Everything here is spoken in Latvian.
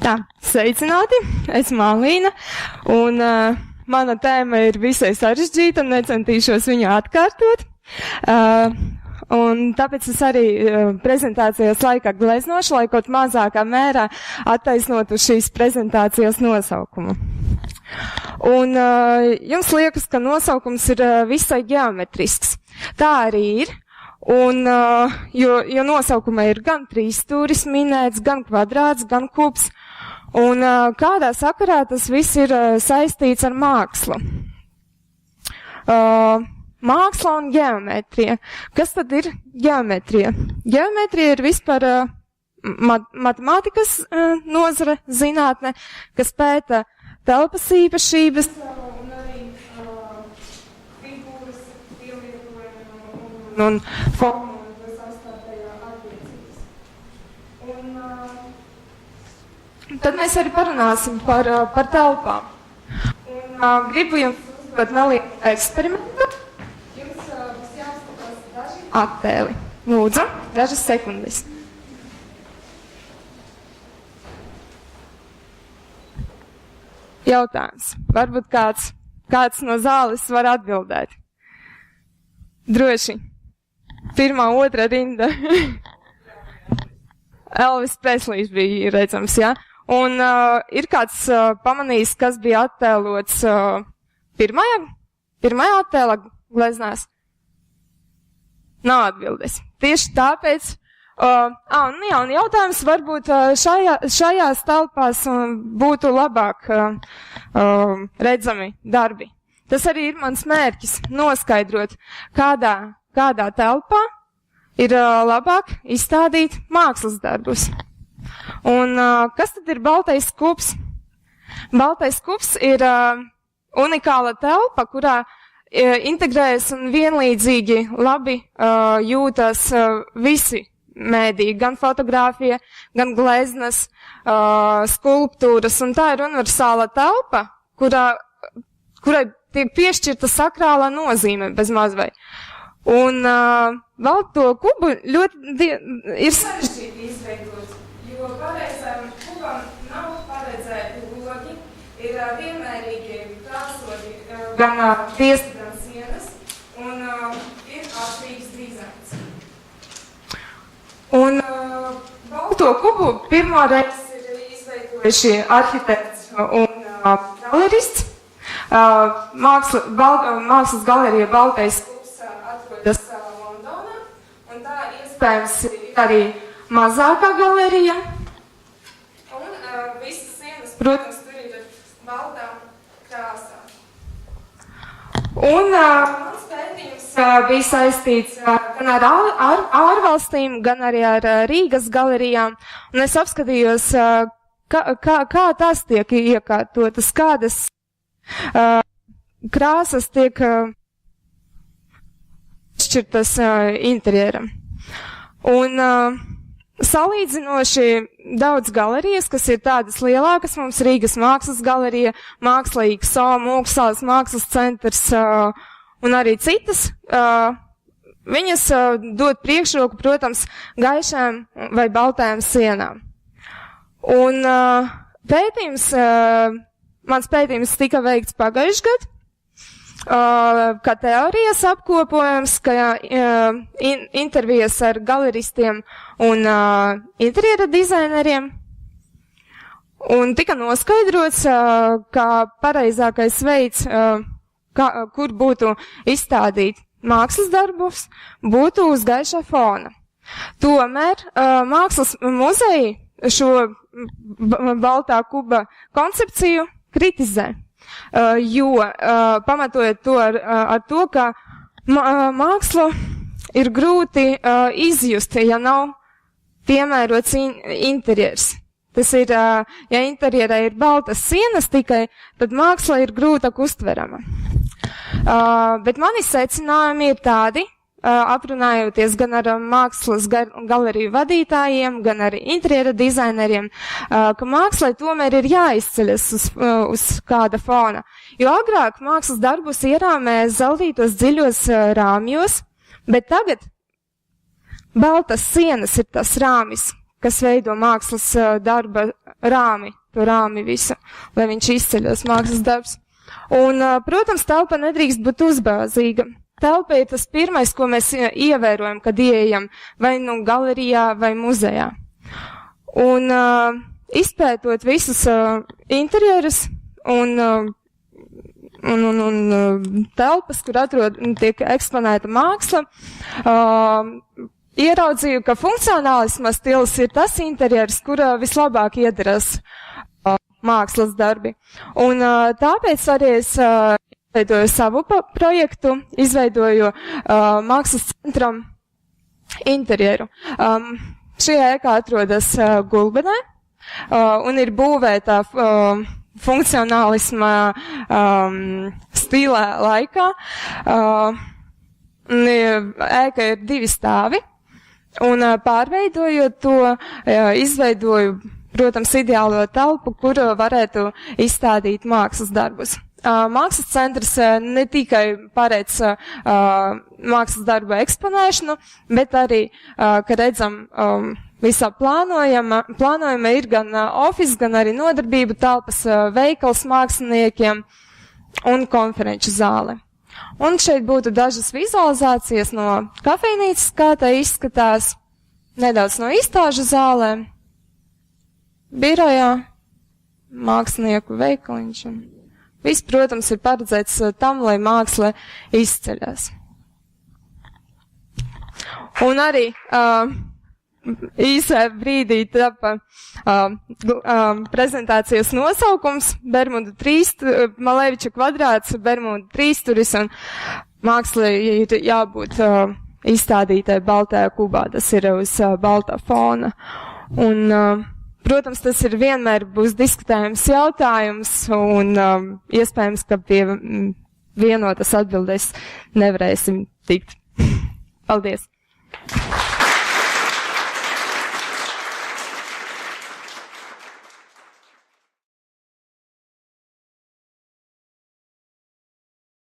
Jā, sveicināti, esmu Alīna, un mana tēma ir visai sarežģīta un necentīšos viņu atkārtot. Un tāpēc es arī prezentācijas laikā gleznošu, lai kaut mazākā mērā attaisnotu šīs prezentācijas nosaukumu. Un jums liekas, ka nosaukums ir visai ģeometrisks. Tā arī ir. Un, jo nosaukumā ir gan trīsstūris minēts, gan kvadrāts, gan kubs. Un kādā sakarā tas viss ir saistīts ar mākslu. Māksla un ģeometrija. Kas tad ir ģeometrija? Ģeometrija ir vispār matemātikas nozare, zinātne, kas pēta telpas īpašības un arī figūras, pielietojumu un formu, kas sastāvējā attiecības. Un tad mēs arī parunāsim par telpām. Un gribu jums uzdot nelielu eksperimentu. Jums būs jāskatās daži attēli. Lūdzu, dažas sekundes. Jautājums. Varbūt kāds no zāles var atbildēt. Droši. Pirmā, otra rinda. Elvis Preslīs bija redzams, jā. Un ir kāds pamanījis, kas bija attēlots pirmajā attēlā gleznās? Nav atbildes. Tieši tāpēc, un jautājums varbūt šajās telpās būtu labāk redzami darbi. Tas arī ir mans mērķis, noskaidrot, kādā telpā ir labāk izstādīt mākslas darbus. Un kas tad ir baltais kubs? Baltais kubs ir unikāla telpa, kurā integrējas un vienlīdzīgi labi jūtas visi mēdī, gan fotogrāfija, gan gleznas, skulptūras, un tā ir universāla telpa, kurai tiek piešķirta sakrālā nozīme bez mazvai. Un balto kubu ļoti ir sarežģīti izveidot, jo pareizām kubam nav paredzēti logi, ir vienmērīgi krāsoti gan tiesti, gan sienas, un ir atšķirīgs dizains. Un balto kubu pirmo reizi ir izveidojuši arhitekts un galerists. Mākslas galerija Baltais kubs atrodas Londonā, un tā iespējams ir arī mazākā galerija. Un visas sienas, protams, tur ir baltā krāsā. Un mans pētījums bija saistīts gan ar ārvalstīm, gan arī ar Rīgas galerijām, un es apskatījos, kā tās tiek iekārtotas, kādas krāsas tiek šķirtas interjeram. Un salīdzinoši daudz galerijas, kas ir tādas lielākas, mums Rīgas mākslas galerija, Mākslīgs, Mūksāles mākslas centrs un arī citas, viņas dod priekšroku, protams, gaišām vai baltām sienām. Un mans pētījums tika veikts pagājušajā gadā, kā teorijas apkopojums, kā intervijas ar galeristiem un interjera dizaineriem. Un tika noskaidrots, kā pareizākais veids, kur būtu izstādīt mākslas darbus, būtu uz gaišā fona. Tomēr mākslas muzeji šo baltā kuba koncepciju kritizē, jo pamatojot to ar to, ka mākslu ir grūti izjust, ja nav piemērots interjers. Tas ir, ja interjerā ir baltas sienas tikai, tad māksla ir grūtāk uztverama. Bet mani secinājumi ir tādi, aprunājoties gan ar mākslas galeriju vadītājiem, gan arī interjera dizaineriem, ka mākslai tomēr ir jāizceļas uz kāda fona. Jo agrāk mākslas darbus ierāmē zeltītos dziļos rāmjos, bet tagad baltas sienas ir tas rāmis, kas veido mākslas darba rāmi, to rāmi visu, lai viņš izceļos mākslas darbs. Un, protams, telpa nedrīkst būt uzbāzīga. Telpa ir tas pirmais, ko mēs ievērojam, kad ieejam vai nu galerijā vai muzejā. Un izpētot visus interjerus un telpas, kur tiek eksponēta māksla, ieraudzīju, ka funkcionālisma stils ir tas interjers, kur vislabāk iedaras mākslas darbi. Un tāpēc arī es izveidoju savu projektu, izveidoju mākslas centram interjeru. Šī ēka atrodas Gulbenē un ir būvēta funkcionālisma stilā laikā. Ēka ir 2 stāvi, un pārveidojot to, izveidoju, protams, ideālo telpu, kur varētu izstādīt mākslas darbus. Mākslas centrs ne tikai paredz mākslas darbu eksponēšanu, bet arī, ka redzam, visā plānojuma ir gan office, gan arī nodarbību telpas, veikals māksliniekiem un konferenču zāle. Un šeit būtu dažas vizualizācijas no kafejnīcas, kā tā izskatās, nedaudz no izstāžu zālēm, birojā, mākslinieku veikaliņš. Viss, protams, ir paredzēts tam, lai māksla izceļas. Un arī īsā brīdī tapa prezentācijas nosaukums Bermudu Maleviča kvadrāts, Bermudu trīsturis, un māksla ir jābūt izstādītai baltajā kubā, tas ir uz baltā fona. Un, protams, tas ir vienmēr būs diskutējums jautājums, un iespējams, ka pie vienotas atbildēs nevarēsim tikt. Paldies!